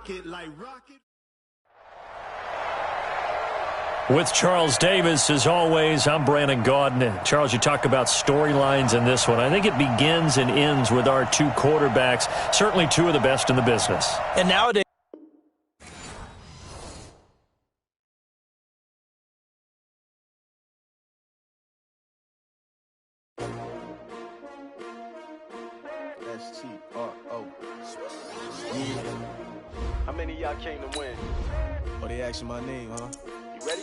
rocket like rocket. With Charles Davis, as always, I'm Brandon Gaudin. Charles, you talk about storylines in this one. I think it begins and ends with our two quarterbacks, certainly two of the best in the business. And nowadays, S-T-R-O. How many of y'all came to win? Oh, they asking my name, huh? You ready?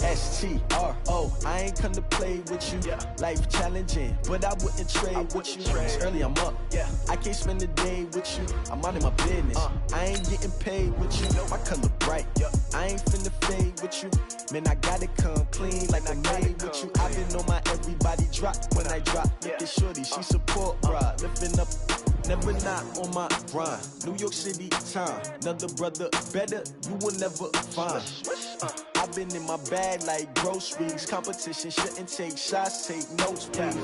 S-T-R-O. I ain't come to play with you. Yeah. Life challenging, but I wouldn't trade with you. It's early, I'm up. Yeah. I can't spend the day with you. I'm minding my business. I ain't getting paid with you. My color bright. Yeah. I ain't finna fade with you. Man, I gotta come clean like I'm made with you. I've been on my everybody drop when I drop. Look at shorty, she support ride. Lifting up. Never not on my grind. New York City time. Another brother better, you will never find. I've been in my bag like groceries. Competition shouldn't take shots, take notes, please.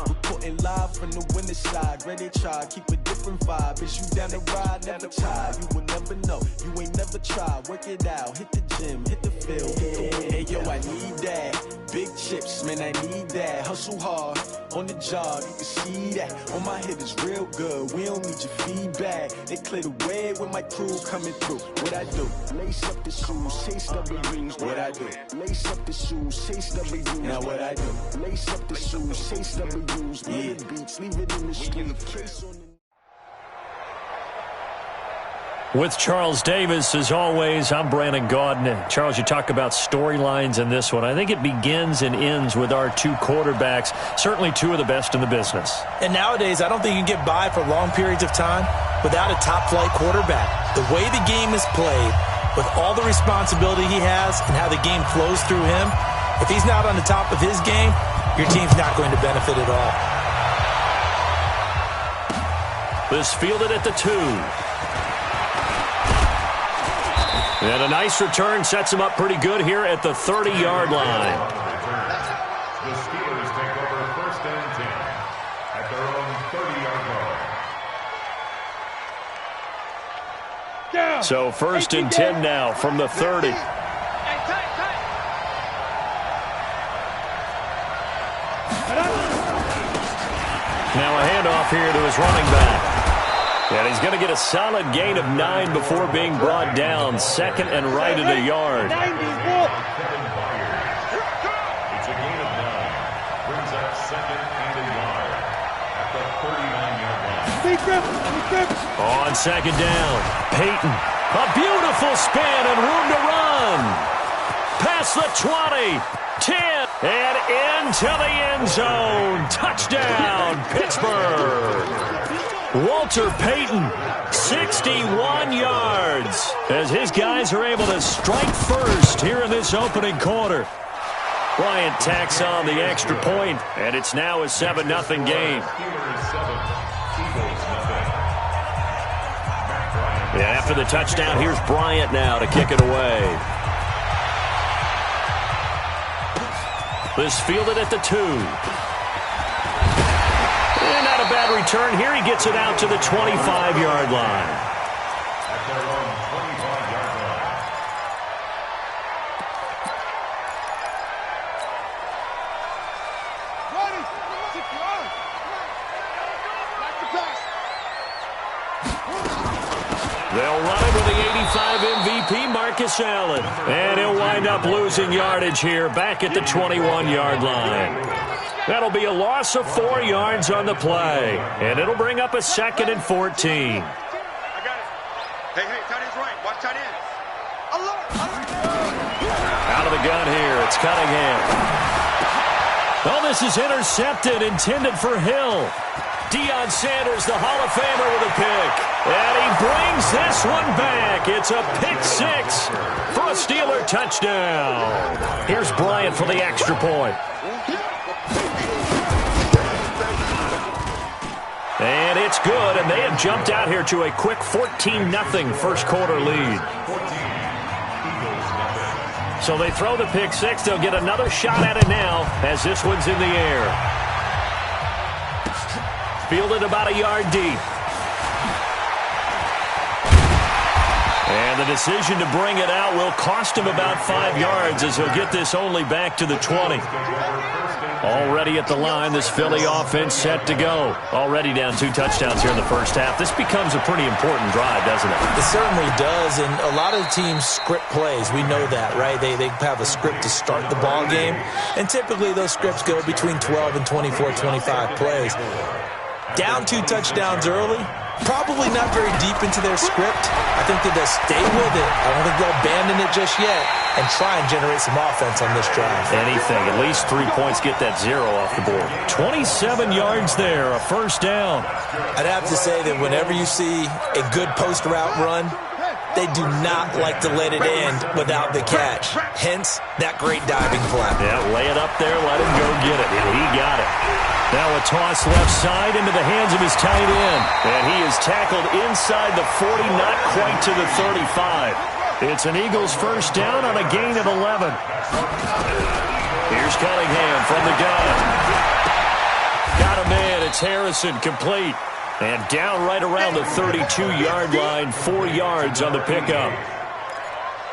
Reporting live from the winning side. Ready to try, keep a different vibe. Is you down the ride, never try. You will never know, you ain't never tried. Work it out, hit the gym, hit the field, hit the win. Hey yo, I need that. Big chips, man, I need that. Hustle hard, on the job, you can see that. On my head is real good, we don't need your feedback. They clear the way when my crew coming through. What I do? Lace up the shoes, chase W's. What I do? Lace up the shoes, chase W's. Now what I do? Lace up the shoes, chase W's. Yeah. Beats, leave it in the street. Case on the With Charles Davis, as always, I'm Brandon Gaudin. Charles, you talk about storylines in this one. I think it begins and ends with our two quarterbacks, certainly two of the best in the business. And nowadays, I don't think you can get by for long periods of time without a top-flight quarterback. The way the game is played, with all the responsibility he has and how the game flows through him, if he's not on the top of his game, your team's not going to benefit at all. This fielded at the 2. And a nice return sets him up pretty good here at the 30-yard line. The Steelers take over 1st and 10 at their own 30-yard line. So 1st and 10 now from the 30. Now a handoff here to his running back. And he's going to get a solid gain of 9 before being brought down. 2nd and right at a yard. It's a gain of 9. Brings up 2nd and a yard at the 39-yard line. On 2nd down, Peyton. A beautiful spin and room to run. Past the 20, 10, and into the end zone. Touchdown, Pittsburgh. Walter Payton, 61 yards, as his guys are able to strike first here in this opening quarter. Bryant tacks on the extra point, and it's now a 7-0 game. Yeah, after the touchdown, here's Bryant now to kick it away. This fielded at the 2. Not a bad return here. He gets it out to the 25-yard line. At their own 25-yard line. They'll run it with the 85 MVP, Marcus Allen. And he'll wind up losing yardage here back at the 21-yard line. That'll be a loss of 4 yards on the play. And it'll bring up a 2nd and 14. I got it. Hey, tight end's right. Watch tight end. Out of the gun here, it's Cunningham. Oh, this is intercepted, intended for Hill. Deion Sanders, the Hall of Famer, with a pick. And he brings this one back. It's a pick 6 for a Steeler touchdown. Here's Bryant for the extra point. And it's good, and they have jumped out here to a quick 14-0 first quarter lead. So they throw the pick 6. They'll get another shot at it now as this one's in the air. Fielded about a yard deep. And the decision to bring it out will cost him about 5 yards as he'll get this only back to the 20. Already at the line, this Philly offense set to go. Already down 2 touchdowns here in the first half. This becomes a pretty important drive, doesn't it? It certainly does, and a lot of teams script plays. We know that, right? They have a script to start the ball game, and typically those scripts go between 12 and 24, 25 plays. Down 2 touchdowns early, probably not very deep into their script. I think that they'll stay with it. I don't think they'll abandon it just yet and try and generate some offense on this drive. Anything. At least 3 points get that 0 off the board. 27 yards there, a first down. I'd have to say that whenever you see a good post route run, they do not like to let it end without the catch. Hence, that great diving play. Yeah, lay it up there, let him go get it. And he got it. Now a toss left side into the hands of his tight end. And he is tackled inside the 40, not quite to the 35. It's an Eagles first down on a gain of 11. Here's Cunningham from the gun. Got him in. It's Harrison, complete. And down right around the 32-yard line, 4 yards on the pickup.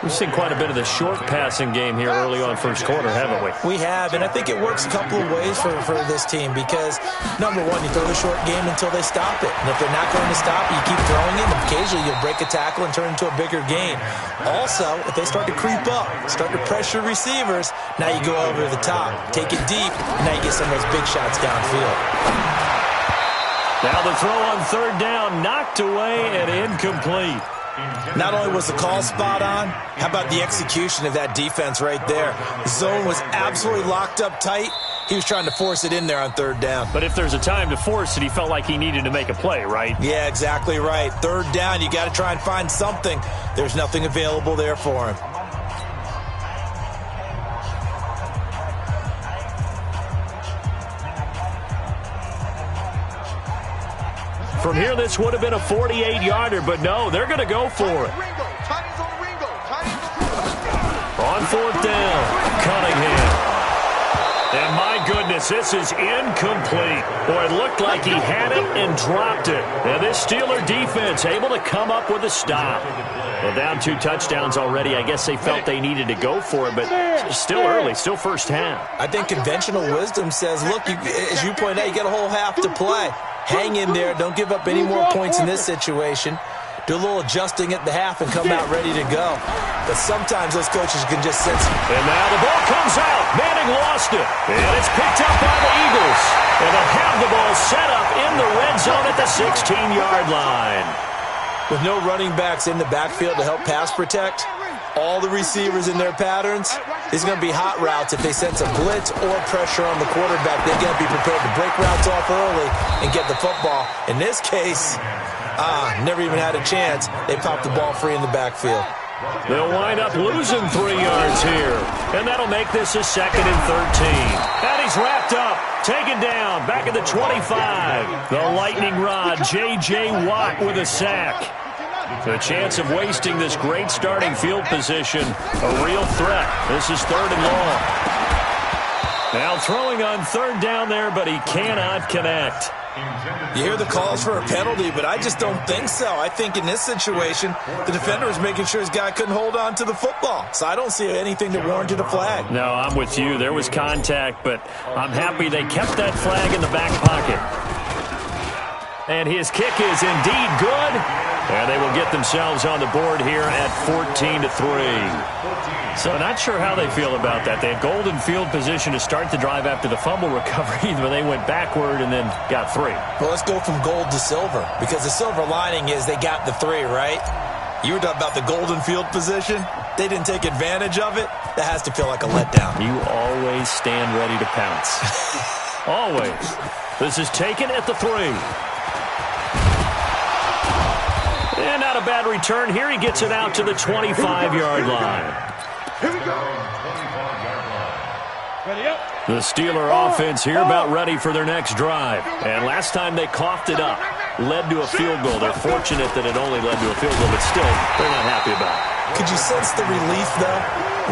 We've seen quite a bit of the short passing game here early on first quarter, haven't we? We have, and I think it works a couple of ways for this team because, number one, you throw the short game until they stop it. And if they're not going to stop it, you keep throwing it, and occasionally you'll break a tackle and turn it into a bigger gain. Also, if they start to creep up, start to pressure receivers, now you go over the top, take it deep, and now you get some of those big shots downfield. Now the throw on third down, knocked away and incomplete. Not only was the call spot on, how about the execution of that defense right there? The zone was absolutely locked up tight. He was trying to force it in there on third down. But if there's a time to force it, he felt like he needed to make a play, right? Yeah, exactly right. Third down, you got to try and find something. There's nothing available there for him. From here, this would have been a 48-yarder, but no, they're going to go for it. On fourth down, Cunningham. And my goodness, this is incomplete. Boy, it looked like he had it and dropped it. And this Steeler defense able to come up with a stop. Well, down 2 touchdowns already. I guess they felt they needed to go for it, but still early, still first half. I think conventional wisdom says, look, as you point out, you got a whole half to play. Hang in there. Don't give up any more points in this situation. Do a little adjusting at the half and come out ready to go. But sometimes those coaches can just sense. And now the ball comes out. Manning lost it. And it's picked up by the Eagles. And they'll have the ball set up in the red zone at the 16-yard line. With no running backs in the backfield to help pass protect, all the receivers in their patterns, there's going to be hot routes. If they sense a blitz or pressure on the quarterback, they're going to be prepared to break routes off early and get the football. In this case, never even had a chance. They popped the ball free in the backfield. They'll wind up losing 3 yards here. And that'll make this a 2nd and 13. And he's wrapped up, taken down, back at the 25. The lightning rod, J.J. Watt with a sack. The chance of wasting this great starting field position, a real threat. This is 3rd and long. Now throwing on 3rd down there, but he cannot connect. You hear the calls for a penalty, but I just don't think so. I think in this situation, the defender is making sure his guy couldn't hold on to the football. So I don't see anything that warranted a flag. No, I'm with you. There was contact, but I'm happy they kept that flag in the back pocket. And his kick is indeed good. And they will get themselves on the board here at 14-3. So not sure how they feel about that. They had golden field position to start the drive after the fumble recovery, but they went backward and then got 3. Well, let's go from gold to silver, because the silver lining is they got the 3, right? You were talking about the golden field position. They didn't take advantage of it. That has to feel like a letdown. You always stand ready to pounce. Always. This is taken at the 3. And not a bad return here. He gets it out to the 25-yard line. Here we go. Ready up. The Steeler offense here about ready for their next drive. And last time they coughed it up, led to a field goal. They're fortunate that it only led to a field goal, but still, they're not happy about it. Could you sense the relief, though,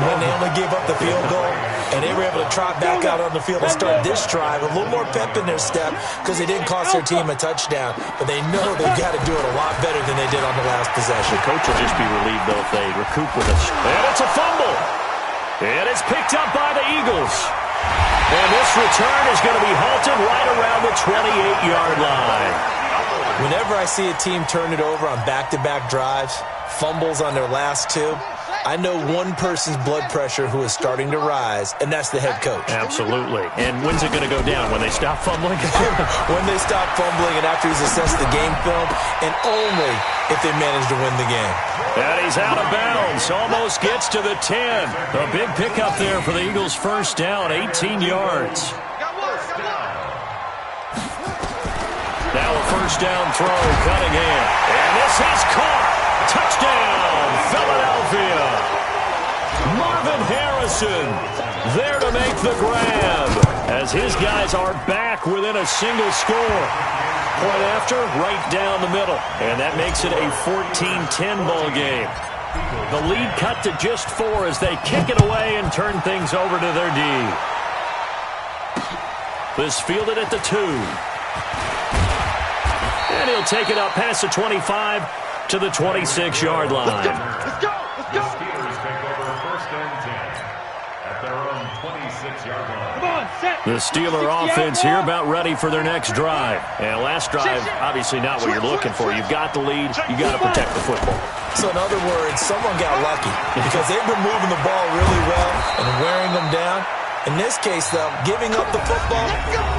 when they only gave up the field goal? And they were able to trot back out on the field and start this drive. A little more pep in their step because they didn't cost their team a touchdown. But they know they've got to do it a lot better than they did on the last possession. The coach will just be relieved, though, if they recoup with us. And it's a fumble. And it's picked up by the Eagles. And this return is going to be halted right around the 28-yard line. Whenever I see a team turn it over on back-to-back drives, fumbles on their last two, I know one person's blood pressure who is starting to rise, and that's the head coach. Absolutely. And when's it going to go down? When they stop fumbling? When they stop fumbling and after he's assessed the game film, and only if they manage to win the game. And he's out of bounds. Almost gets to the 10. A big pickup there for the Eagles' first down, 18 yards. Now a first down throw, Cunningham. And this is caught. Touchdown, Philadelphia. Marvin Harrison there to make the grab as his guys are back within a single score. Point after, right down the middle. And that makes it a 14-10 ball game. The lead cut to just 4 as they kick it away and turn things over to their D. This fielded at the 2. And he'll take it up past the 25 to the 26-yard line. Let's go! The Steelers take over first and 10 at their own 26-yard line. Come on, set. The Steeler offense here about ready for their next drive. And last drive, obviously not what you're looking for. You've got the lead. You've got to protect the football. So in other words, someone got lucky because they've been moving the ball really well and wearing them down. In this case, though, giving up the football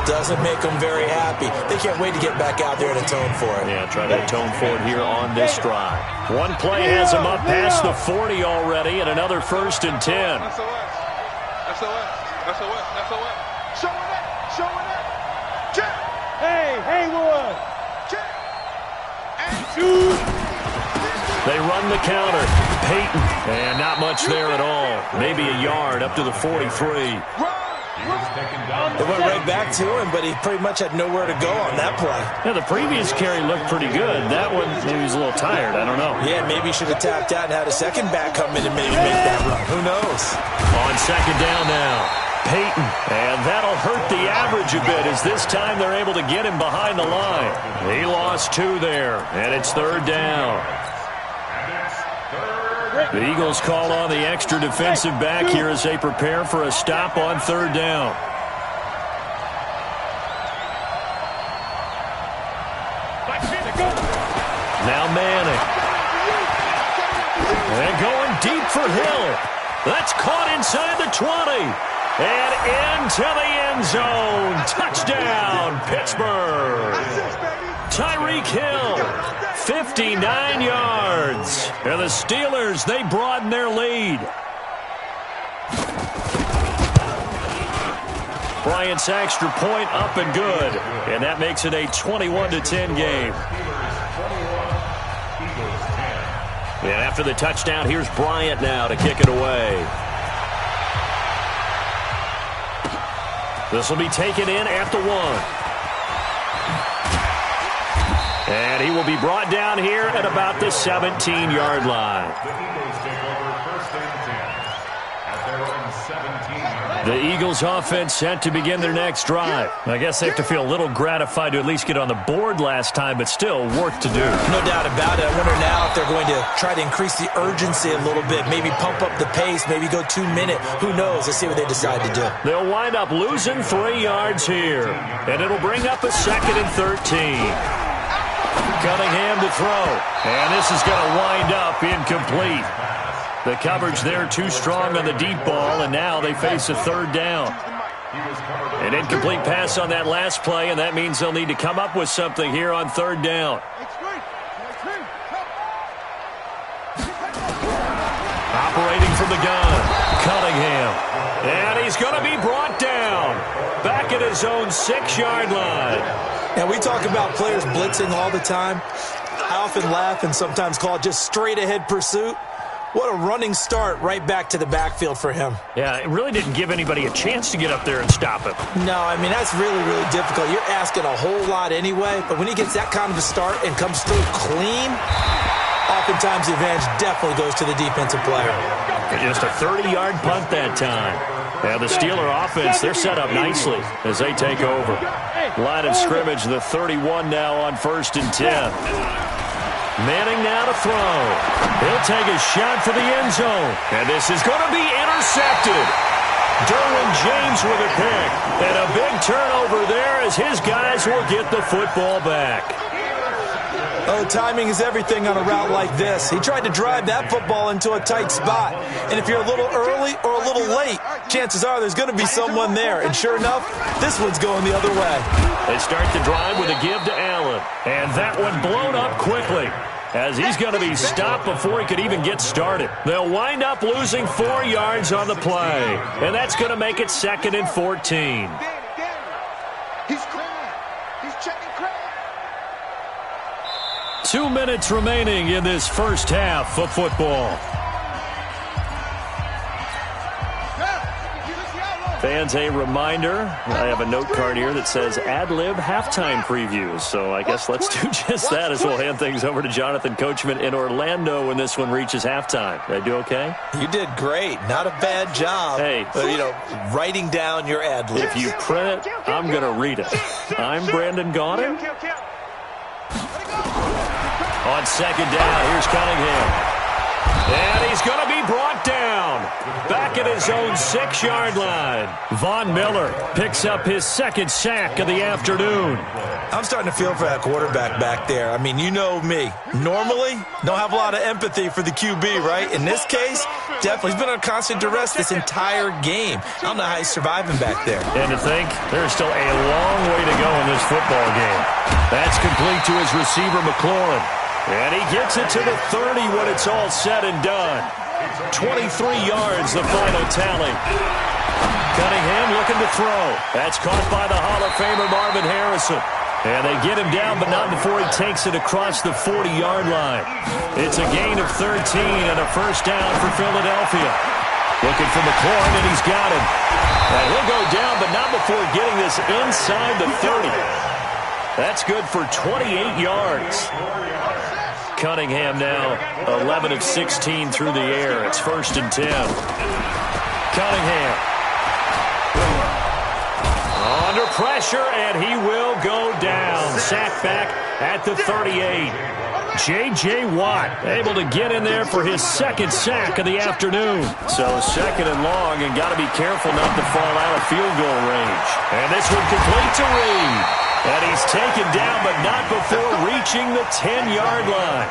doesn't make them very happy. They can't wait to get back out there and atone for it. Yeah, try to atone for it here on this drive. One play has them up past the 40 already, and another first and 10. SOS. Showing it. Check. Hey, Haywood. Check. And shoot. They run the counter. Peyton. And not much there at all. Maybe a yard up to the 43. They went right back to him, but he pretty much had nowhere to go on that play. Yeah, the previous carry looked pretty good. That one, maybe he was a little tired. I don't know. Yeah, maybe he should have tapped out and had a second back come in and maybe make that run. Who knows? On second down now. Peyton. And that'll hurt the average a bit as this time they're able to get him behind the line. He lost 2 there, and it's third down. The Eagles call on the extra defensive back here as they prepare for a stop on third down. Now Manning. And going deep for Hill. That's caught inside the 20. And into the end zone. Touchdown, Pittsburgh. Tyreek Hill, 59 yards. And the Steelers, they broaden their lead. Bryant's extra point up and good. And that makes it a 21-10 game. And after the touchdown, here's Bryant now to kick it away. This will be taken in at the 1. And he will be brought down here at about the 17-yard line. The Eagles offense set to begin their next drive. I guess they have to feel a little gratified to at least get on the board last time, but still work to do. No doubt about it. I wonder now if they're going to try to increase the urgency a little bit, maybe pump up the pace, maybe go 2-minute. Who knows? Let's see what they decide to do. They'll wind up losing 3 yards here, and it'll bring up a 2nd and 13. Cunningham to throw, and this is going to wind up incomplete. The coverage there too strong on the deep ball, and now they face a third down. An incomplete pass on that last play, and that means they'll need to come up with something here on third down. Operating from the gun, Cunningham. And he's going to be brought down. Back at his own 6-yard line. Now, we talk about players blitzing all the time. I often laugh and sometimes call it just straight-ahead pursuit. What a running start right back to the backfield for him. Yeah, it really didn't give anybody a chance to get up there and stop him. No, I mean, that's really, really difficult. You're asking a whole lot anyway, but when he gets that kind of a start and comes through clean, oftentimes the advantage definitely goes to the defensive player. Just a 30-yard punt that time. And the Steeler offense, they're set up nicely as they take over. Line of scrimmage, the 31 now on 1st and 10. Manning now to throw. He'll take a shot for the end zone. And this is going to be intercepted. Derwin James with a pick. And a big turnover there as his guys will get the football back. Oh, timing is everything on a route like this. He tried to drive that football into a tight spot. And if you're a little early or a little late, chances are there's going to be someone there. And sure enough, this one's going the other way. They start the drive with a give to Allen. And that one blown up quickly, as he's going to be stopped before he could even get started. They'll wind up losing 4 yards on the play. And that's going to make it 2nd and 14. He's crying. He's checking crying. 2 minutes remaining in this first half of football. Fans, a reminder, I have a note card here that says ad-lib halftime previews. So I guess let's do just that as we'll hand things over to Jonathan Coachman in Orlando when this one reaches halftime. Did I do okay? You did great. Not a bad job. Hey. Writing down your ad-libs. If you print it, I'm going to read it. I'm Brandon Gaudin. On 2nd down, here's Cunningham. And he's going to be brought down. Back at his own 6-yard line. Von Miller picks up his 2nd sack of the afternoon. I'm starting to feel for that quarterback back there. I mean, you know me. Normally, don't have a lot of empathy for the QB, right? In this case, definitely. He's been on constant duress this entire game. I don't know how he's surviving back there. And to think, there's still a long way to go in this football game. That's complete to his receiver, McLaurin. And he gets it to the 30 when it's all said and done. 23 yards, the final tally. Cunningham looking to throw. That's caught by the Hall of Famer Marvin Harrison. And they get him down, but not before he takes it across the 40-yard line. It's a gain of 13 and a first down for Philadelphia. Looking for McLaurin, and he's got him. And he'll go down, but not before getting this inside the 30. That's good for 28 yards. Cunningham now 11 of 16 through the air. It's 1st and 10. Cunningham under pressure, and he will go down. Sacked back at the 38. J.J. Watt able to get in there for his 2nd sack of the afternoon. So 2nd and long, and got to be careful not to fall out of field goal range. And this one complete to Reed. And he's taken down, but not before reaching the 10-yard line.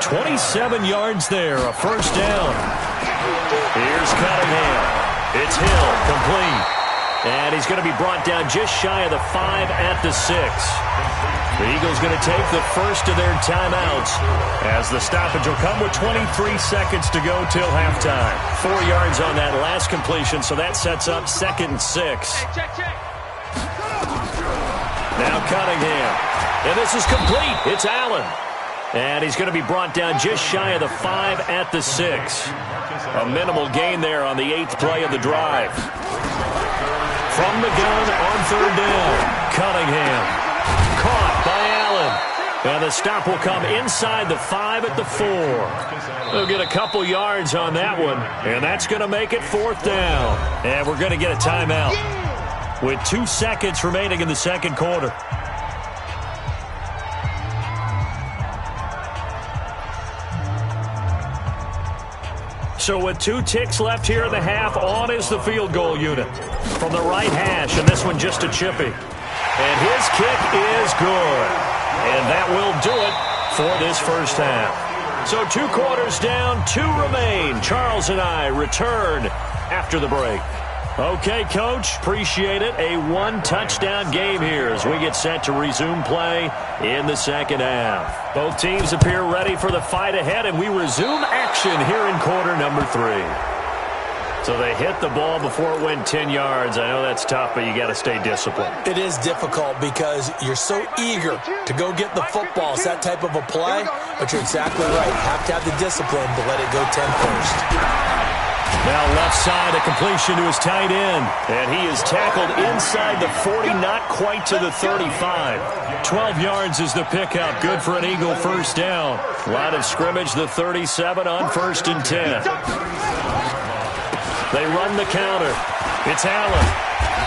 27 yards there, a first down. Here's Cunningham. It's Hill, complete. And he's going to be brought down just shy of the 5 at the 6. The Eagles going to take the first of their timeouts as the stoppage will come with 23 seconds to go till halftime. 4 yards on that last completion, so that sets up 2nd and 6. Now Cunningham. And this is complete. It's Allen. And he's going to be brought down just shy of the 5 at the 6. A minimal gain there on the 8th play of the drive. From the gun on 3rd down. Cunningham. Caught by Allen. And the stop will come inside the 5 at the 4. They'll get a couple yards on that one. And that's going to make it 4th down. And we're going to get a timeout with 2 seconds remaining in the 2nd quarter. So with 2 ticks left here in the half, on is the field goal unit from the right hash, and this one just a chippy. And his kick is good. And that will do it for this first half. So 2 quarters down, 2 remain. Charles and I return after the break. Okay, Coach, appreciate it. A 1-touchdown game here as we get set to resume play in the 2nd half. Both teams appear ready for the fight ahead, and we resume action here in quarter number 3. So they hit the ball before it went 10 yards. I know that's tough, but you got to stay disciplined. It is difficult because you're so eager to go get the football. It's that type of a play, but you're exactly right. Have to have the discipline to let it go 10 first. Now left side, a completion to his tight end. And he is tackled inside the 40, not quite to the 35. 12 yards is the pickup. Good for an Eagle first down. Line of scrimmage, the 37 on 1st and 10. They run the counter. It's Allen.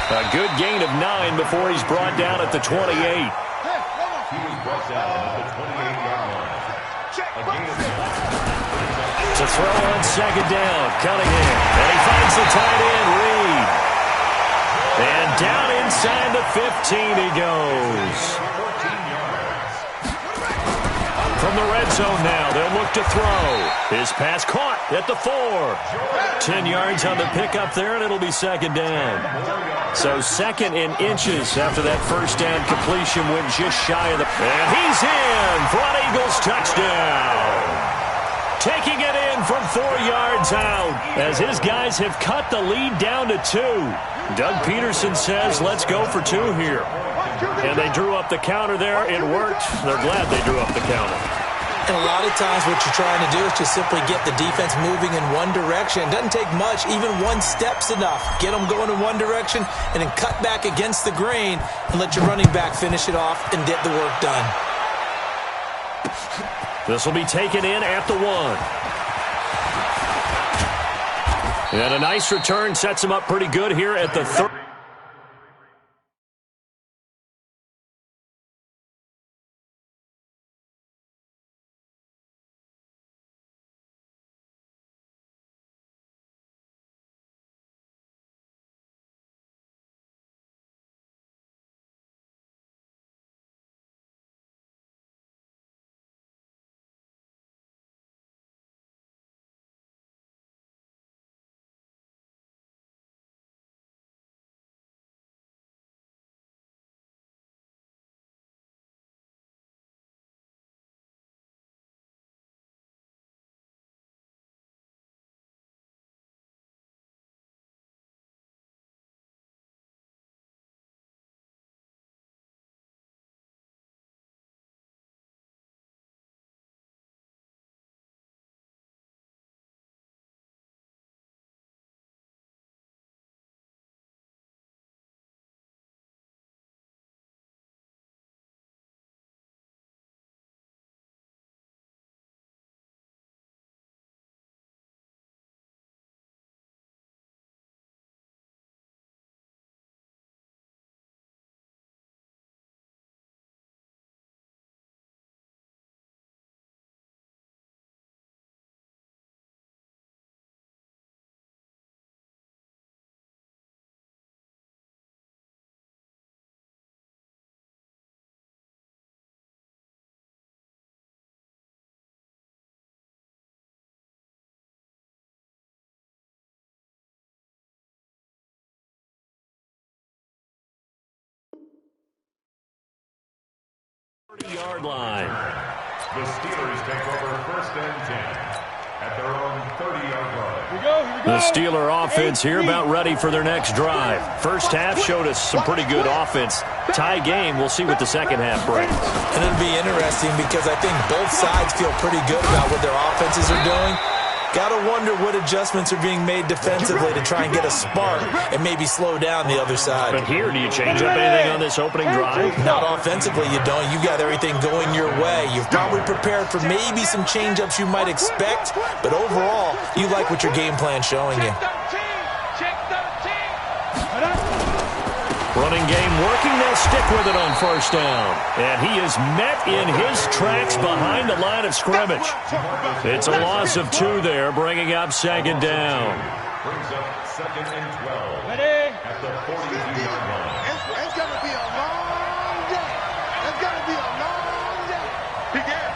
A good gain of 9 before he's brought down at the 28. He was brought down at the 28-yard line. A gain of 9. To throw on second down, Cunningham. And he finds the tight end, Reed. And down inside the 15 he goes. 14 yards. From the red zone now, they'll look to throw. His pass caught at the 4. 10 yards on the pickup there, and it'll be second down. So second in inches after that first down completion went just shy of the... And he's in for an Eagles touchdown. Taking it in from 4 yards out as his guys have cut the lead down to 2. Doug Peterson says, let's go for 2 here. And they drew up the counter there. It worked. They're glad they drew up the counter. And a lot of times what you're trying to do is just simply get the defense moving in one direction. It doesn't take much. Even one step's enough. Get them going in one direction and then cut back against the grain and let your running back finish it off and get the work done. This will be taken in at the 1. And a nice return sets him up pretty good here at the 3. Yard line. The Steelers take over first and 10 at their own 30-yard line. Here we go. The Steeler offense here about ready for their next drive. First half showed us some pretty good offense. Tie game, we'll see what the second half brings. And it'll be interesting because I think both sides feel pretty good about what their offenses are doing. Got to wonder what adjustments are being made defensively to try and get a spark and maybe slow down the other side. But here, do you change up anything on this opening drive? Not offensively, you don't. You got everything going your way. You've probably prepared for maybe some change-ups you might expect, but overall, you like what your game plan's showing you. Running game working. They'll stick with it on first down. And he is met in his tracks behind the line of scrimmage. It's a loss of 2 there, bringing up second down. Brings up second and 12 Ready? at the 42-yard line. It's going to be a long day. It's going to be a long day. Begin.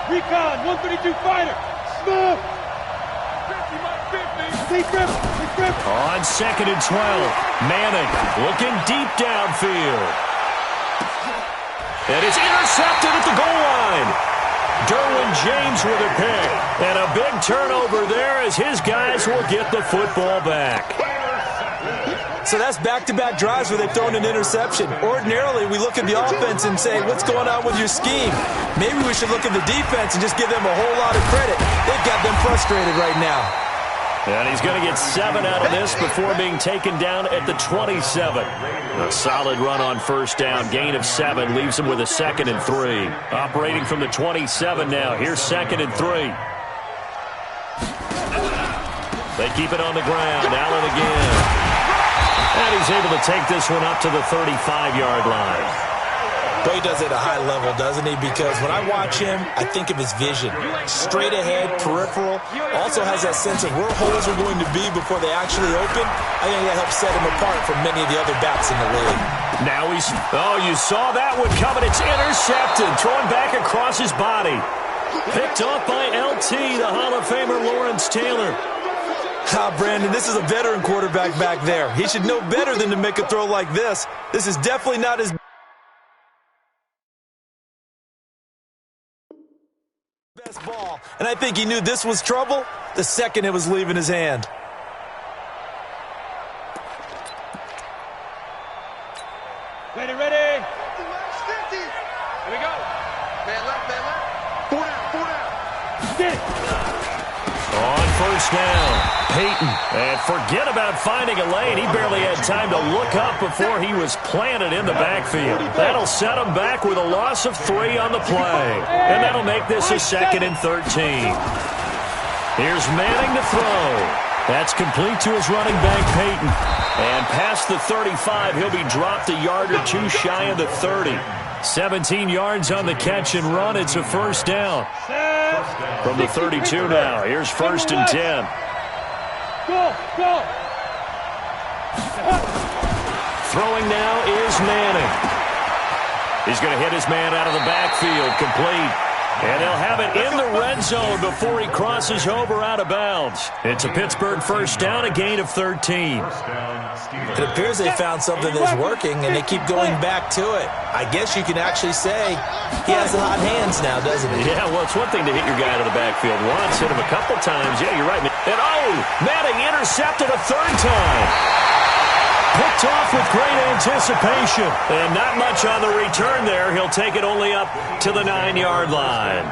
Recon, 132 fighter. Smooth. 50, 50. On second and 12, Manning looking deep downfield. And it's intercepted at the goal line. Derwin James with a pick. And a big turnover there as his guys will get the football back. So that's back-to-back drives where they've thrown an interception. Ordinarily, we look at the offense and say, what's going on with your scheme? Maybe we should look at the defense and just give them a whole lot of credit. They've got them frustrated right now. And he's going to get 7 out of this before being taken down at the 27. A solid run on first down. Gain of 7 leaves him with a second and 3. Operating from the 27 now. Here's second and 3. They keep it on the ground. Allen again. And he's able to take this one up to the 35-yard line. Boy, he does it at a high level, doesn't he? Because when I watch him, I think of his vision. Straight ahead, peripheral. Also has that sense of where holes are going to be before they actually open. I think that helps set him apart from many of the other backs in the league. Now you saw that one coming. It's intercepted. Thrown back across his body. Picked off by LT, the Hall of Famer Lawrence Taylor. Brandon, this is a veteran quarterback back there. He should know better than to make a throw like this. This is definitely not his best ball. And I think he knew this was trouble the second it was leaving his hand. Ready, ready. Here we go. Man left. 4 down. Get it. On first down, Peyton. And forget about finding a lane. He barely had time to look up before he was planted in the backfield. That'll set him back with a loss of 3 on the play. And that'll make this a 2nd and 13. Here's Manning to throw. That's complete to his running back, Peyton. And past the 35, he'll be dropped a yard or 2 shy of the 30. 17 yards on the catch and run. It's a first down. From the 32 now. Here's 1st and 10. Go. Throwing now is Manning. He's going to hit his man out of the backfield. Complete. And they'll have it in the red zone before he crosses over out of bounds. It's a Pittsburgh first down, a gain of 13. It appears they found something that's working, and they keep going back to it. I guess you can actually say he has the hot hands now, doesn't he? Yeah, well, it's one thing to hit your guy out of the backfield once, hit him a couple times. Yeah, you're right. And, Manning intercepted a 3rd time. Picked off with great anticipation. And not much on the return there. He'll take it only up to the 9-yard line.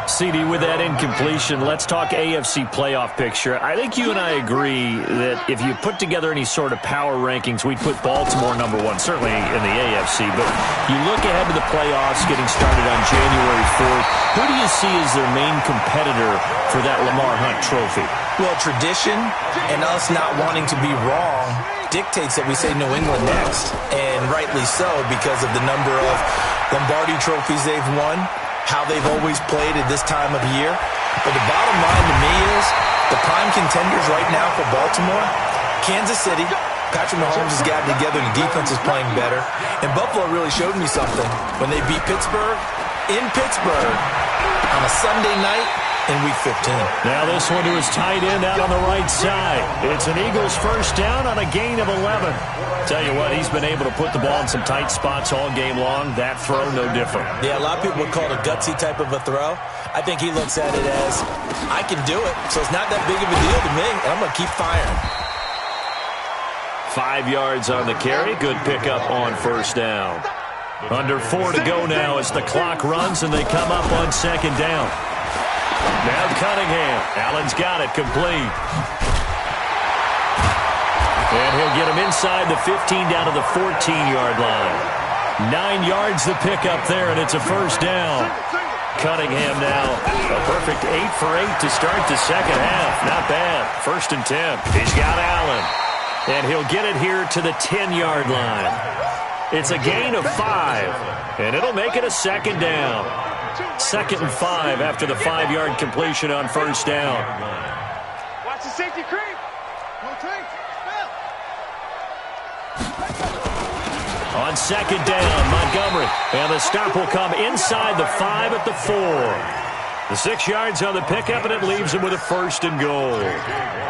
CD, with that incompletion, let's talk AFC playoff picture. I think you and I agree that if you put together any sort of power rankings, we'd put Baltimore #1, certainly in the AFC. But you look ahead to the playoffs getting started on January 4th. Who do you see as their main competitor for that Lamar Hunt trophy? Well, tradition and us not wanting to be wrong dictates that we say New England next. And rightly so, because of the number of Lombardi trophies they've won, how they've always played at this time of year. But the bottom line to me is the prime contenders right now for Baltimore, Kansas City. Patrick Mahomes has gotten together and the defense is playing better. And Buffalo really showed me something when they beat Pittsburgh in Pittsburgh on a Sunday night in Week 15. Now this one to his tight end out on the right side. It's an Eagles first down on a gain of 11. Tell you what, he's been able to put the ball in some tight spots all game long. That throw, no different. Yeah, a lot of people would call it a gutsy type of a throw. I think he looks at it as, I can do it, so it's not that big of a deal to me, and I'm going to keep firing. 5 yards on the carry. Good pickup on first down. Under 4 to go now as the clock runs and they come up on 2nd down. Now Cunningham. Allen's got it complete. And he'll get him inside the 15 down to the 14-yard line. 9 yards the pickup there, and it's a first down. Cunningham now a perfect 8 for 8 to start the second half. Not bad. 1st and 10. He's got Allen. And he'll get it here to the 10-yard line. It's a gain of 5, and it'll make it a 2nd down. 2nd and 5 after the 5-yard completion on first down. Watch the safety creep. On 2nd down, Montgomery. And the stop will come inside the 5 at the 4. The 6 yards on the pickup, and it leaves him with a 1st and goal.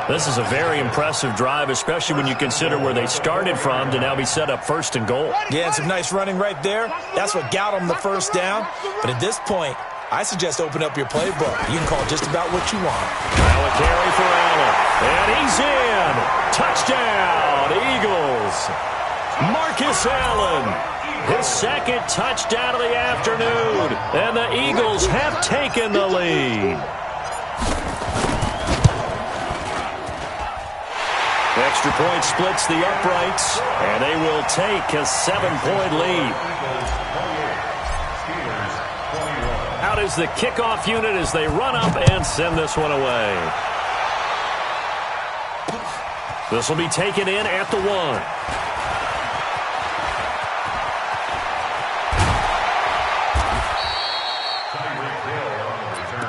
This is a very impressive drive, especially when you consider where they started from to now be set up 1st and goal. Yeah, and some nice running right there. That's what got them the first down. But at this point, I suggest open up your playbook. You can call just about what you want. Now a carry for Allen. And he's in. Touchdown, Eagles. Marcus Allen. His 2nd touchdown of the afternoon. And the Eagles have taken the lead. Extra point splits the uprights, and they will take a 7-point lead. Out is the kickoff unit as they run up and send this one away. This will be taken in at the 1.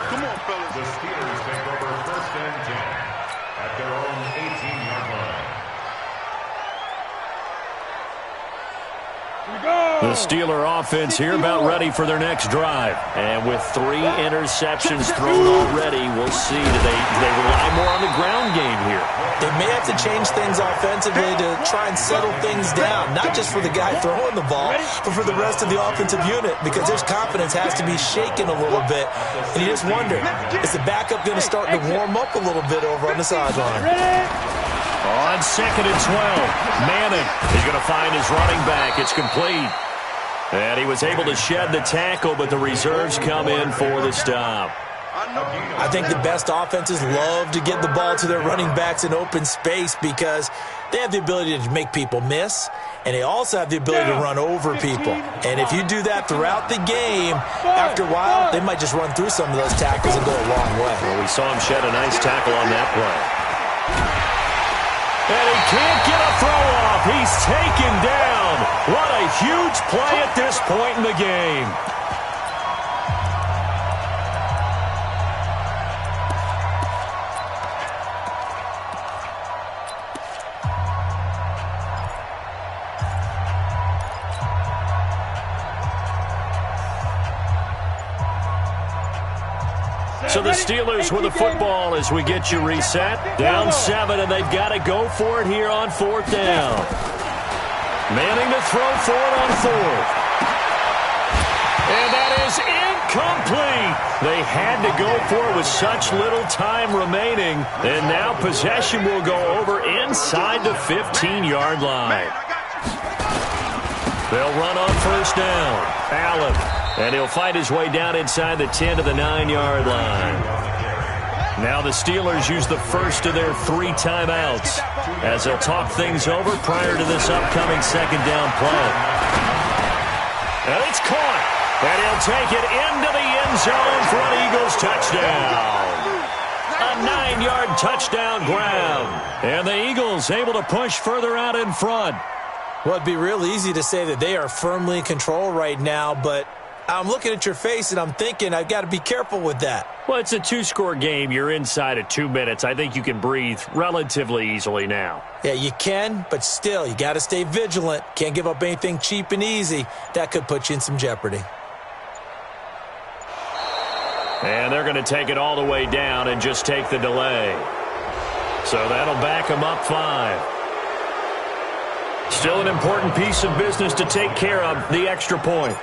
Come on, fellas. The Steelers take over 1st and 10 at their own 18-yard line. The Steeler offense here about ready for their next drive. And with 3 interceptions thrown already, we'll see. Do they rely more on the ground game here? They may have to change things offensively to try and settle things down, not just for the guy throwing the ball, but for the rest of the offensive unit, because their confidence has to be shaken a little bit. And you just wonder, is the backup going to start to warm up a little bit over on the sideline? On 2nd and 12, Manning is going to find his running back. It's complete. And he was able to shed the tackle, but the reserves come in for the stop. I think the best offenses love to get the ball to their running backs in open space because they have the ability to make people miss, and they also have the ability to run over people. And if you do that throughout the game, after a while, they might just run through some of those tackles and go a long way. Well, we saw him shed a nice tackle on that play. And he can't get a throw off. He's taken down. What a huge play at this point in the game. So the Steelers with the football as we get you reset. Down 7, and they've got to go for it here on 4th down. Manning to throw for it on 4th. And that is incomplete. They had to go for it with such little time remaining. And now possession will go over inside the 15-yard line. They'll run on 1st down. Allen. And he'll fight his way down inside the 10 to the 9-yard line. Now the Steelers use the first of their 3 timeouts as they'll talk things over prior to this upcoming 2nd down play. And it's caught. And he'll take it into the end zone for an Eagles touchdown. A 9-yard touchdown grab. And the Eagles able to push further out in front. Well, it'd be real easy to say that they are firmly in control right now, but I'm looking at your face and I'm thinking I've got to be careful with that. Well, it's a 2-score game. You're inside of 2 minutes. I think you can breathe relatively easily now. Yeah, you can, but still, you got to stay vigilant. Can't give up anything cheap and easy. That could put you in some jeopardy. And they're going to take it all the way down and just take the delay. So that'll back them up 5. Still an important piece of business to take care of, the extra point.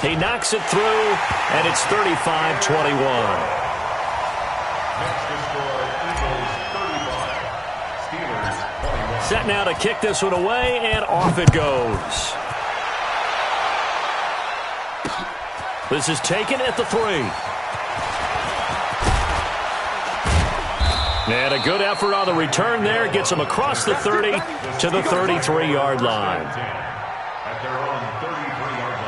He knocks it through, and it's 35-21. Set now to kick this one away, and off it goes. This is taken at the 3. And a good effort on the return there. Gets him across the 30 to the 33-yard line. At their own 33-yard line.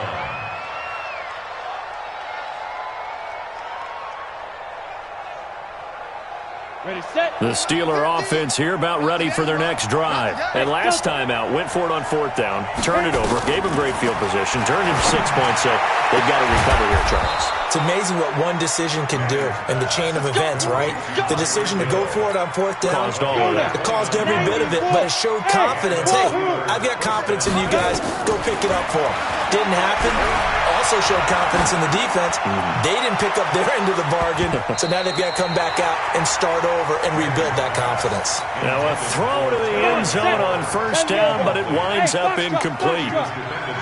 Ready, set. The Steeler offense here about ready for their next drive. And last time out, went for it on 4th down, turned it over, gave him great field position, turned him 6 points, so they've got to recover here, Charles. It's amazing what one decision can do in the chain of events, right? The decision to go for it on 4th down, Caused all of that. it caused every bit of it, but it showed confidence. Hey, I've got confidence in you guys. Go pick it up for them. Didn't happen. Also showed confidence in the defense. They didn't pick up their end of the bargain, so now they've got to come back out and start over and rebuild that confidence. Now a throw to the end zone on 1st down, but it winds up incomplete.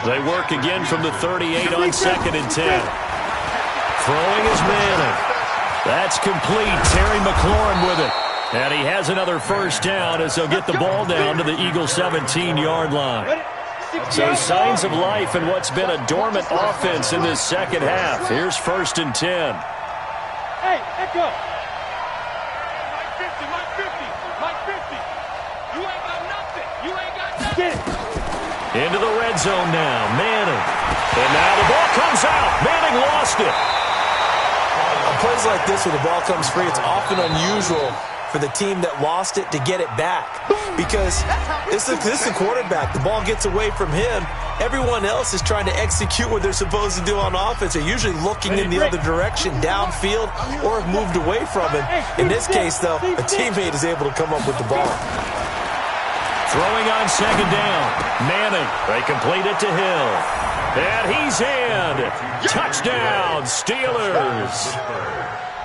They work again from the 38 on 2nd and 10. Throwing is Manning. That's complete. Terry McLaurin with it. And he has another 1st down as they'll get the ball down to the Eagles' 17-yard line. So signs of life in what's been a dormant offense in this 2nd half. Here's 1st and 10. Hey, echo. Mike 50, Mike 50, Mike 50. You ain't got nothing. You ain't got nothing. Get it. Into the red zone now. Manning. And now the ball comes out. Manning lost it. On plays like this where the ball comes free, it's often unusual for the team that lost it to get it back. Because this is the quarterback. The ball gets away from him. Everyone else is trying to execute what they're supposed to do on offense. They're usually looking in the other direction, downfield, or have moved away from him. In this case, though, a teammate is able to come up with the ball. Throwing on second down. Manning. They complete it to Hill. And he's in. Touchdown, Steelers.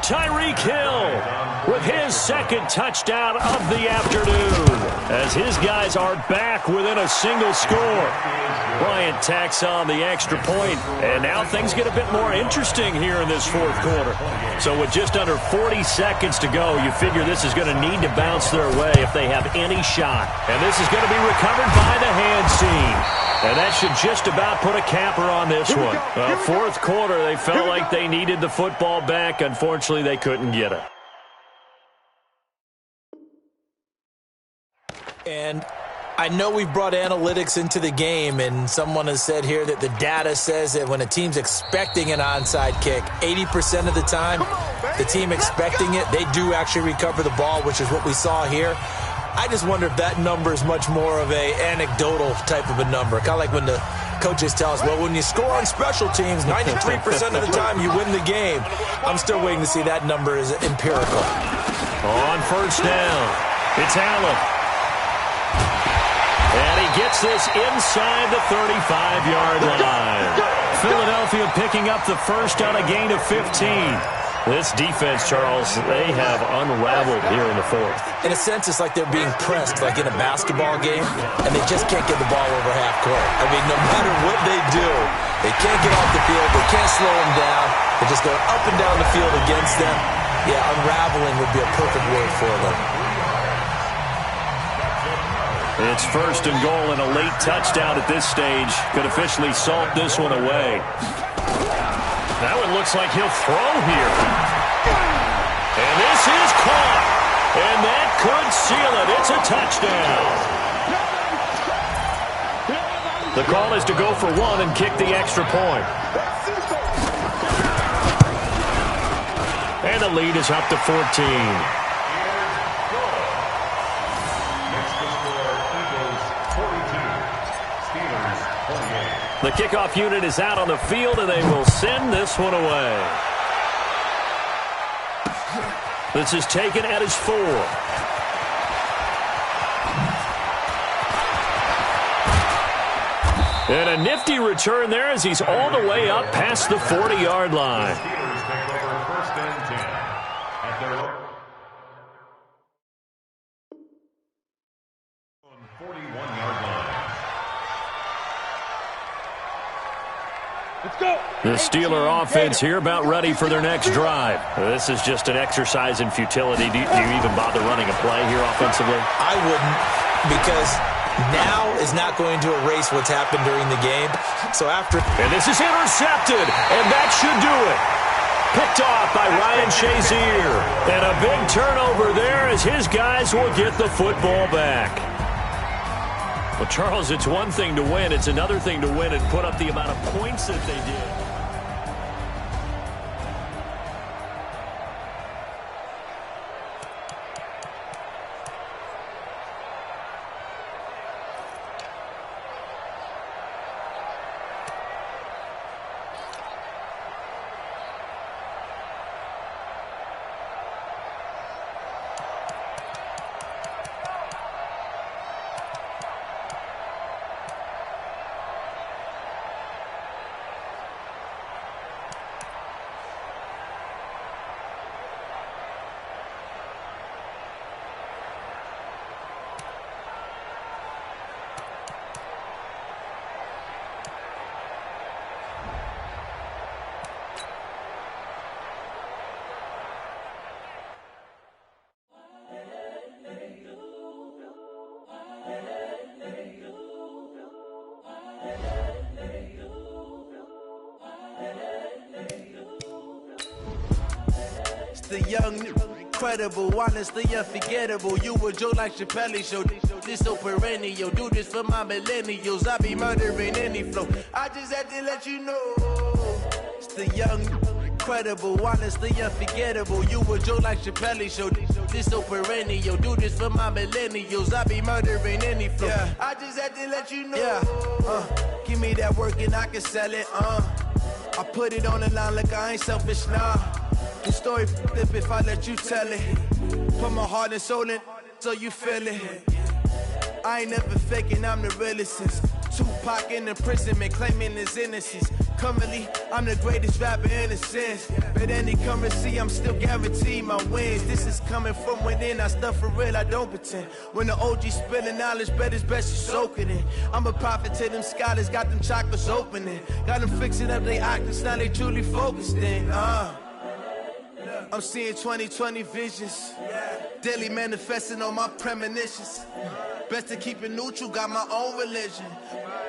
Tyreek Hill with his second touchdown of the afternoon as his guys are back within a single score. Bryant tacks on the extra point, and now things get a bit more interesting here in this fourth quarter. So with just under 40 seconds to go, you figure this is going to need to bounce their way if they have any shot. And this is going to be recovered by the hands team. And that should just about put a capper on this one. Fourth quarter, they felt like they needed the football back. Unfortunately, they couldn't get it. And I know we've brought analytics into the game, and someone has said here that the data says that when a team's expecting an onside kick, 80% of the time, the team expecting it, they do actually recover the ball, which is what we saw here. I just wonder if that number is much more of a anecdotal type of a number. Kind of like when the coaches tell us, well, when you score on special teams, 93% of the time you win the game. I'm still waiting to see that number is empirical. On first down, it's Allen. And he gets this inside the 35-yard line. Philadelphia picking up the first on a gain of 15. This defense, Charles, they have unraveled here in the fourth. In a sense, it's like they're being pressed, like in a basketball game, and they just can't get the ball over half court. I mean, no matter what they do, they can't get off the field. They can't slow them down. They're just going up and down the field against them. Yeah, unraveling would be a perfect word for them. It's first and goal, and a late touchdown at this stage could officially salt this one away. That one looks like he'll throw here. And this is caught. And that could seal it. It's a touchdown. The call is to go for one and kick the extra point. And the lead is up to 14. The kickoff unit is out on the field, and they will send this one away. This is taken at his 4. And a nifty return there as he's all the way up past the 40-yard line. Steelers take over first and 10 at their own 41-yard line. Let's go. The Steeler offense here about ready for their next drive. This is just an exercise in futility. Do you even bother running a play here offensively? I wouldn't, because now is not going to erase what's happened during the game. So after... And this is intercepted, and that should do it. Picked off by Ryan Shazier. And a big turnover there as his guys will get the football back. Well, Charles, it's one thing to win. It's another thing to win and put up the amount of points that they did. The young, incredible, honestly unforgettable. You a joke like Chappelle show. This so perennial. Do this for my millennials. I be murdering any flow. I just had to let you know. It's the young, incredible, honestly unforgettable. You a Joe like Chappelle show. This so perennial. Do this for my millennials. I be murdering any flow. Yeah. I just had to let you know. Yeah. Give me that work and I can sell it. I put it on the line like I ain't selfish, nah. The story flip if I let you tell it. Put my heart and soul in so you feel it. I ain't never faking, I'm the realest since Tupac in imprisonment, claiming his innocence. Currently, I'm the greatest rapper in a sense. But any currency, I'm still guaranteed my wins. This is coming from within, I stuff for real, I don't pretend. When the OG spilling knowledge, bet it's best you soak it in. I'm a prophet to them scholars, got them chakras opening. Got them fixing up they octaves, now they truly focused in. I'm seeing 2020 visions. Daily manifesting on my premonitions. Best to keep it neutral, got my own religion.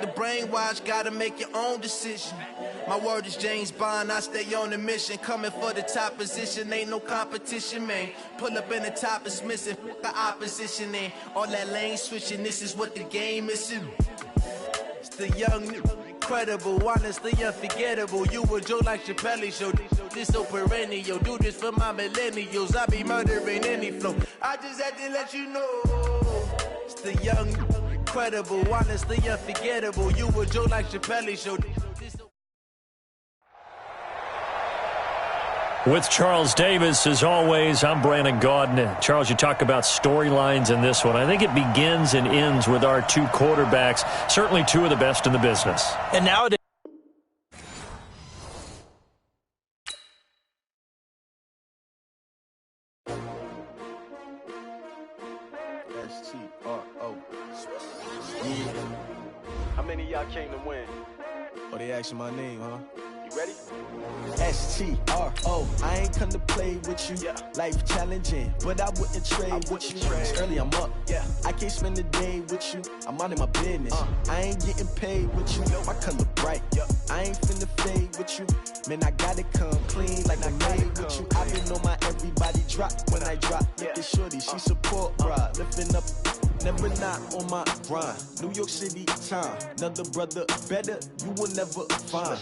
The brainwash, gotta make your own decision. My word is James Bond, I stay on the mission. Coming for the top position, ain't no competition, man. Pull up in the top is missing, the opposition in. All that lane switching, this is what the game is. It's the young, incredible, honestly unforgettable. You a Joe like Chappelle show. This so perennial. Do this for my millennials. I be murdering any flow. I just had to let you know. It's the young, incredible, honestly unforgettable. You a Joe like Chappelle show. With Charles Davis, as always, I'm Brandon Gaudin. Charles, you talk about storylines in this one. I think it begins and ends with our two quarterbacks, certainly two of the best in the business. And nowadays, How many of y'all came to win? Oh, they asking my name, huh? You ready? STRO. I ain't come to play with you. Yeah. Life challenging, but I wouldn't trade with you. It's early, I'm up. Yeah. I can't spend the day with you. I'm out of my business. I ain't getting paid with you. My color bright. I ain't finna fade with you. Man, I gotta come clean like I made with you. I been on my everybody drop when I drop. Look at shorty, she support, bruh. Lifting up. Never not on my grind. New York City time. Another brother better, you will never find.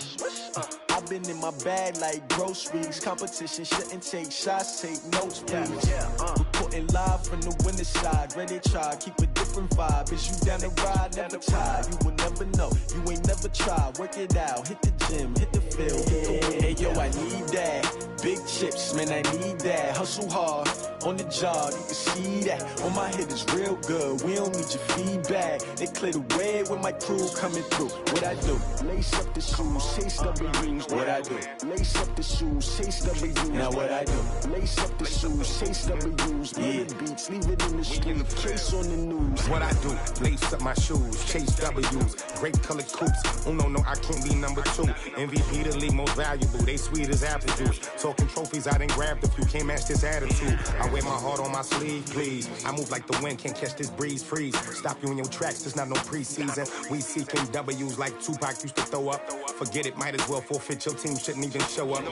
I've been in my bag like groceries. Competition shouldn't take shots, take notes, please. Reporting live from the winter side. Ready to try, keep a different vibe. Is you down the ride, never tired. You will never know, you ain't never tried. Work it out, hit the gym, hit the field, hit the hey yo, I need that. Big chips, man, I need that. Hustle hard, on the job, you can see that. On my head is real good, we don't need your feedback. They clear the way when my crew coming through. What I do? Lace up the shoes, chase W's. What I do? Lace up the shoes, chase W's. Now what I do? Lace up the shoes, chase W's. Yeah, beats, leave it in the street, case on the news. What I do? Lace up my shoes, chase W's. Great colored coops. Oh no, I can't be number 2. MVP the league most valuable. They sweet as apple juice. Talking trophies, I done grabbed a few. Can't match this attitude. I wear my heart on my sleeve, please. I move like the wind, can't catch this breeze. Freeze. Stop you in your tracks. There's not no preseason. We seeking W's like Tupac used to throw up. Forget it, might as well forfeit. Your team shouldn't even show up.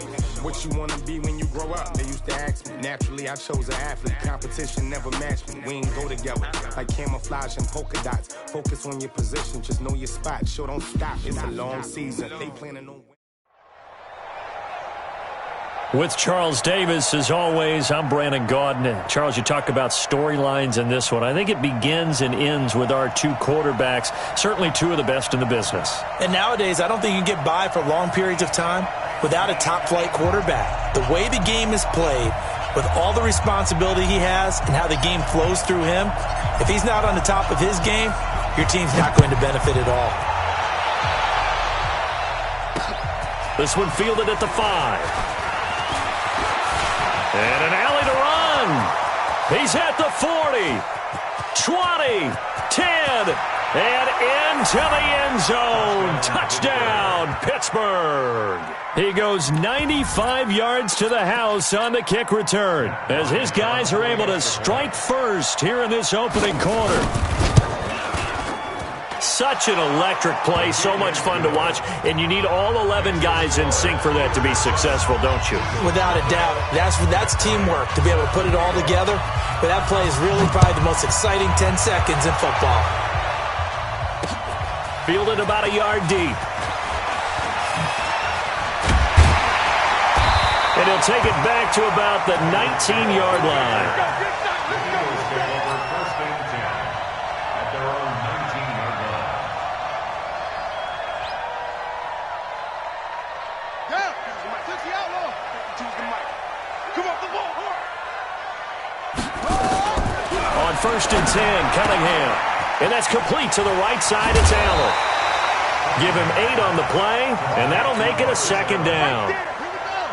What you wanna be when you grow up? They used to ask me. Naturally, I chose an athlete. Competition never matched me. We ain't go together like camouflage and polka dots. Focus on your position, just know your spot. Sure, don't stop. It's a long season. They planning on. With Charles Davis, as always, I'm Brandon Gaudin. Charles, you talk about storylines in this one. I think it begins and ends with our two quarterbacks, certainly two of the best in the business. And nowadays, I don't think you can get by for long periods of time without a top-flight quarterback. The way the game is played, with all the responsibility he has and how the game flows through him, if he's not on the top of his game, your team's not going to benefit at all. This one fielded at the 5. And an alley to run. He's at the 40, 20, 10, and into the end zone. Touchdown, Pittsburgh. He goes 95 yards to the house on the kick return as his guys are able to strike first here in this opening quarter. Such an electric play, so much fun to watch, and you need all 11 guys in sync for that to be successful, don't you? Without a doubt. That's teamwork, to be able to put it all together. But that play is really probably the most exciting 10 seconds in football. Fielded about a yard deep. And he'll take it back to about the 19-yard line. The Eagles take over first and 10 at their own 19-yard line. Down. Touch the outlaw. Choose the mic. Come off the ball. On first and 10, Cunningham. And that's complete to the right side. It's Allen. Give him 8 on the play, and that'll make it a second down.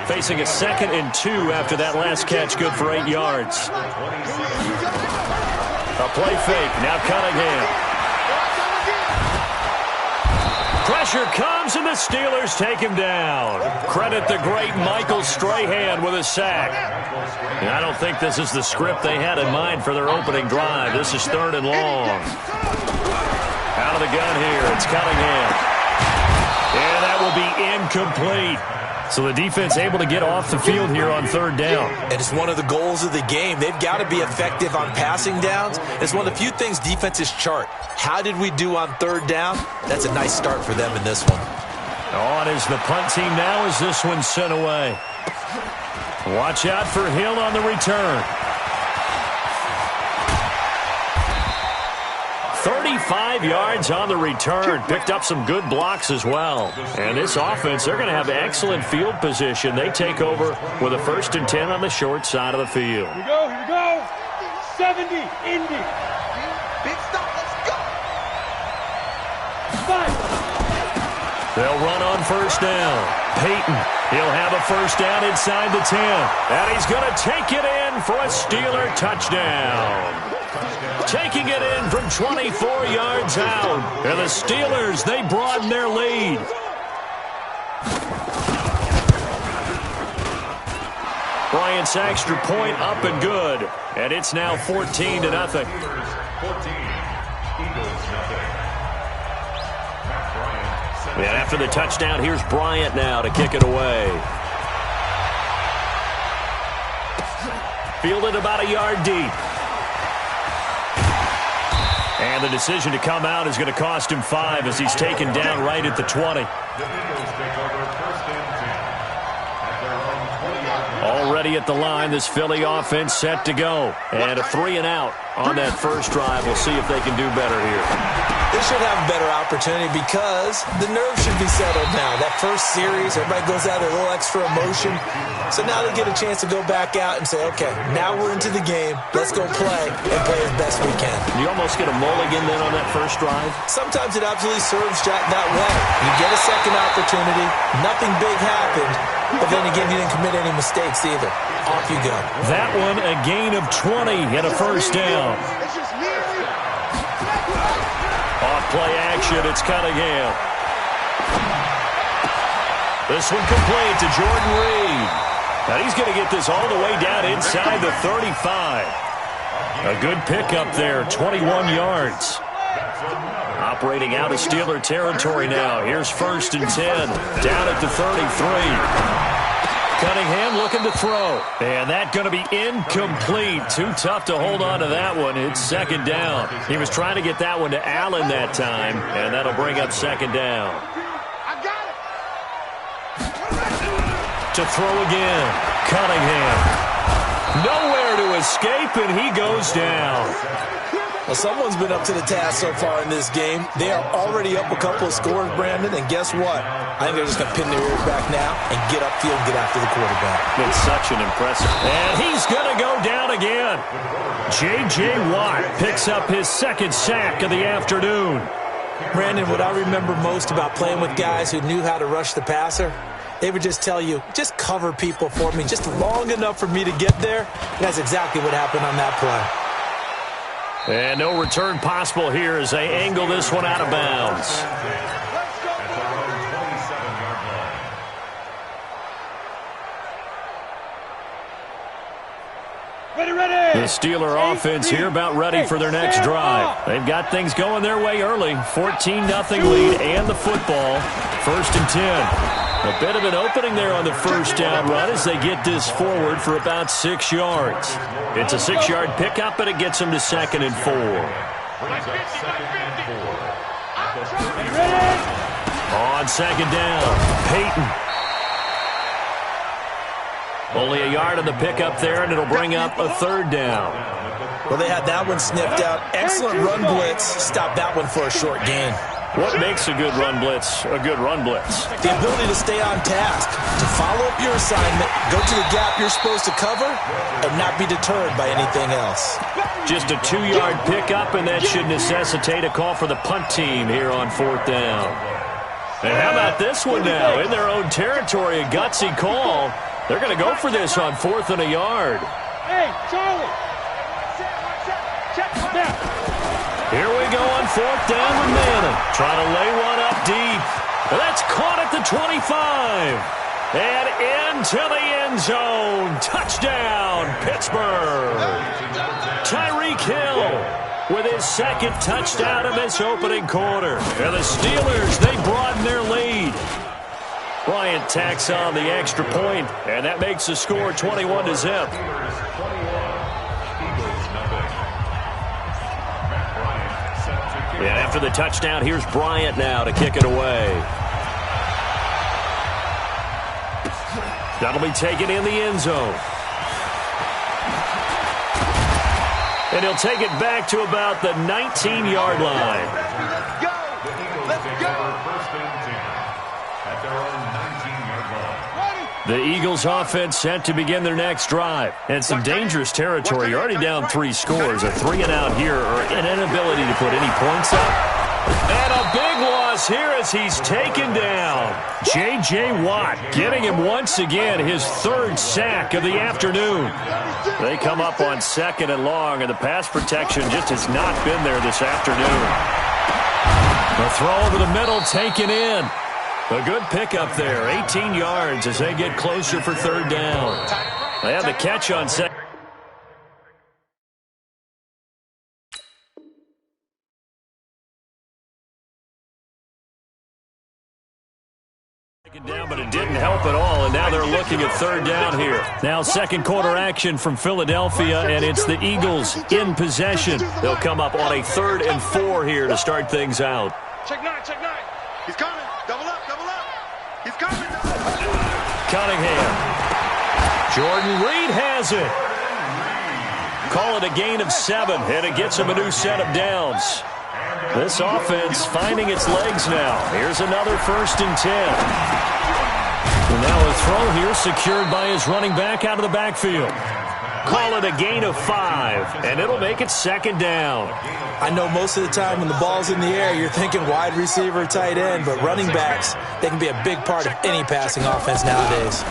Facing a 2nd and 2 after that last catch, good for 8 yards. A play fake, now Cunningham. Pressure comes, and the Steelers take him down. Credit the great Michael Strahan with a sack. And I don't think this is the script they had in mind for their opening drive. This is 3rd and long. Out of the gun here, it's Cunningham. And that will be incomplete. So the defense able to get off the field here on 3rd down. And it's one of the goals of the game. They've got to be effective on passing downs. It's one of the few things defenses chart. How did we do on 3rd down? That's a nice start for them in this one. On is the punt team now as this one's sent away. Watch out for Hill on the return. 35 yards on the return. Picked up some good blocks as well. And this offense, they're going to have excellent field position. They take over with a 1st and 10 on the short side of the field. Here we go, here we go. 70, Indy. Big stop, let's go. 5. They'll run on 1st down. Peyton, he'll have a 1st down inside the 10. And he's going to take it in for a Steeler touchdown. Taking it in from 24 yards out. And the Steelers, they broaden their lead. Bryant's extra point up and good. And it's now 14-0. 14, Eagles nothing. And after the touchdown, here's Bryant now to kick it away. Fielded about a yard deep. And the decision to come out is going to cost him 5 as he's taken down right at the 20. The Eagles take over 1st and 10 at their own 20-yard line. Already at the line, this Philly offense set to go. And a 3 and out on that first drive. We'll see if they can do better here. They should have a better opportunity because the nerves should be settled now. That first series, everybody goes out with a little extra emotion. So now they get a chance to go back out and say, okay, now we're into the game. Let's go play and play as best we can. You almost get a mulligan then on that first drive? Sometimes it absolutely serves that way. You get a second opportunity. Nothing big happened. But then again, you didn't commit any mistakes either. Off you go. That one, a gain of 20 and a 1st down. It's just me and you. Off play action, it's Cunningham. This one complete to Jordan Reed. Now he's going to get this all the way down inside the 35. A good pickup there, 21 yards. Operating out of Steeler territory now. Here's 1st and 10, down at the 33. Cunningham looking to throw. And that going to be incomplete. Too tough to hold on to that one. It's 2nd down. He was trying to get that one to Allen that time, and that'll bring up 2nd down. I got it. To throw again. Cunningham. Nowhere to escape, and he goes down. Well, someone's been up to the task so far in this game. They are already up a couple of scores, Brandon, and guess what? I think they're just going to pin their ears back now and get upfield and get after the quarterback. Been such an impressive. And he's going to go down again. J.J. Watt picks up his 2nd sack of the afternoon. Brandon, what I remember most about playing with guys who knew how to rush the passer, they would just tell you, just cover people for me, just long enough for me to get there. And that's exactly what happened on that play. And no return possible here as they angle this one out of bounds. The Steeler offense here about ready for their next drive. They've got things going their way early. 14-0 lead and the football. 1st and 10. A bit of an opening there on the 1st down run as they get this forward for about 6 yards. It's a 6-yard pickup, and it gets them to 2nd and 4. On 2nd down, Peyton. Only a yard on the pickup there, and it'll bring up a third down. Well, they had that one sniffed out. Excellent run blitz. Stop that one for a short gain. What makes a good run blitz a good run blitz? The ability to stay on task, to follow up your assignment, go to the gap you're supposed to cover, and not be deterred by anything else. Just a 2-yard pickup, and that should necessitate a call for the punt team here on 4th down. And how about this one now? In their own territory, a gutsy call. They're going to go for this on 4th and a yard. Hey, Charlie. Check snap. Here we go on 4th down with Manning. Trying to lay one up deep. That's caught at the 25. And into the end zone. Touchdown, Pittsburgh. Tyreek Hill with his second touchdown of this opening quarter. And the Steelers, they broaden their lead. Bryant tacks on the extra point, and that makes the score 21-0. And after the touchdown, here's Bryant now to kick it away. That'll be taken in the end zone. And he'll take it back to about the 19-yard line. Let's go! Let's go! The Eagles offense set to begin their next drive. And some dangerous territory. You're already down 3 scores. A 3-and-out here or an inability to put any points up. And a big loss here as he's taken down. J.J. Watt getting him once again his 3rd sack of the afternoon. They come up on 2nd and long, and the pass protection just has not been there this afternoon. The throw over the middle taken in. A good pickup there, 18 yards as they get closer for 3rd down. They have the catch on 2nd. Down, but it didn't help at all, and now they're looking at 3rd down here. Now 2nd quarter action from Philadelphia, and it's the Eagles in possession. They'll come up on a 3rd and 4 here to start things out. Check 9, check 9. He's coming. Double up, double up. He's coming. Cunningham. Jordan Reed has it. Call it a gain of 7, and it gets him a new set of downs. This offense finding its legs now. Here's another 1st and 10. And now a throw here secured by his running back out of the backfield. Call it a gain of 5, and it'll make it 2nd down. I know most of the time when the ball's in the air, you're thinking wide receiver, tight end, but running backs, they can be a big part of any passing offense nowadays.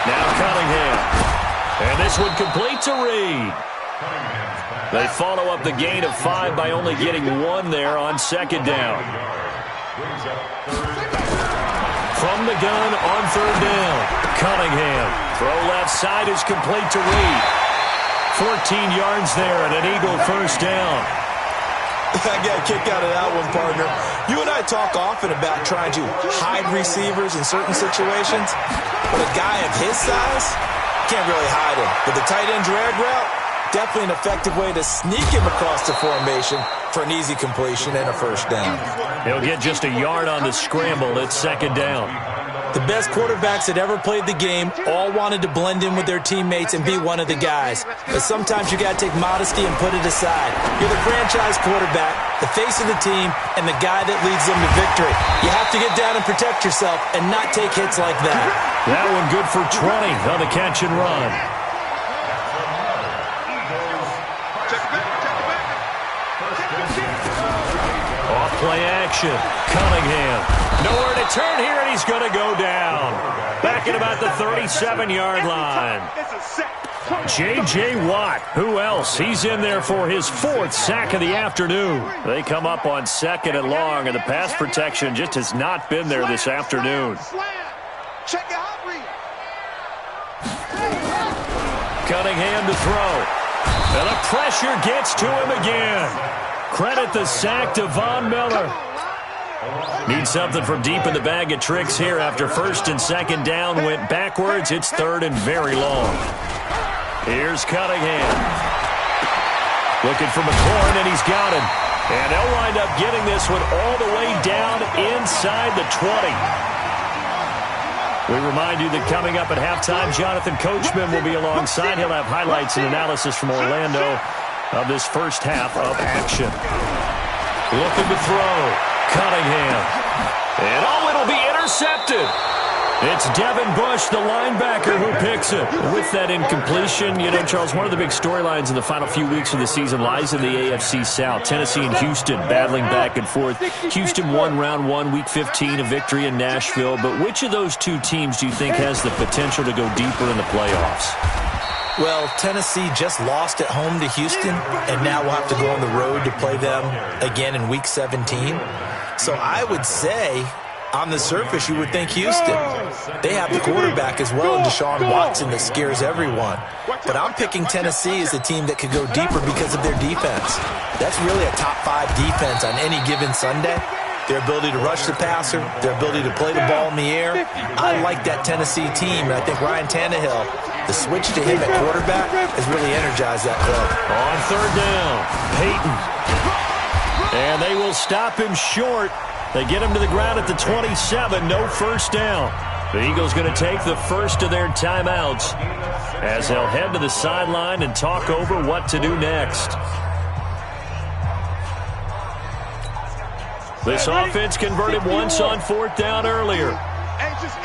Now Cunningham. And this one complete to Reed. They follow up the gain of 5 by only getting 1 there on 2nd down. From the gun on 3rd down. Cunningham. Throw left side is complete to Reed. 14 yards there and an Eagle 1st down. I got a kick out of that one, partner. You and I talk often about trying to hide receivers in certain situations, but a guy of his size can't really hide him. But the tight end drag route, definitely an effective way to sneak him across the formation for an easy completion and a 1st down. He'll get just a yard on the scramble at 2nd down. The best quarterbacks that ever played the game all wanted to blend in with their teammates and be one of the guys. But sometimes you got to take modesty and put it aside. You're the franchise quarterback, the face of the team, and the guy that leads them to victory. You have to get down and protect yourself and not take hits like that. That one good for 20 on the catch and run. Off play action. Cunningham. Nowhere to turn here, and he's going to go down. Back at about the 37-yard line. J.J. Watt. Who else? He's in there for his 4th sack of the afternoon. They come up on 2nd and long, and the pass protection just has not been there this afternoon. Cunningham to throw. And the pressure gets to him again. Credit the sack to Von Miller. Need something from deep in the bag of tricks here after 1st and 2nd down went backwards. It's 3rd and very long. Here's Cunningham. Looking for McLaurin, and he's got him. And they'll wind up getting this one all the way down inside the 20. We remind you that coming up at halftime, Jonathan Coachman will be alongside. He'll have highlights and analysis from Orlando of this first half of action. Looking to throw. Cunningham. And it'll be intercepted. It's Devin Bush, the linebacker, who picks it. With that incompletion, Charles, one of the big storylines in the final few weeks of the season lies in the AFC South. Tennessee and Houston battling back and forth. Houston won round 1, week 15, a victory in Nashville. But which of those two teams do you think has the potential to go deeper in the playoffs? Well, Tennessee just lost at home to Houston, and now we'll have to go on the road to play them again in week 17. So I would say, on the surface, you would think Houston. They have the quarterback as well, Deshaun Watson, that scares everyone. But I'm picking Tennessee as a team that could go deeper because of their defense. That's really a top 5 defense on any given Sunday. Their ability to rush the passer, their ability to play the ball in the air. I like that Tennessee team, and I think Ryan Tannehill, the switch to him at quarterback, has really energized that club. On third down, Peyton. And they will stop him short. They get him to the ground at the 27, no first down. The Eagles going to take the first of their timeouts as they'll head to the sideline and talk over what to do next. This offense converted once on fourth down earlier.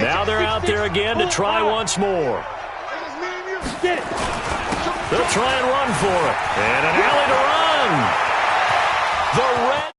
Now they're out there again to try once more. They'll try and run for it. And an alley to run. The red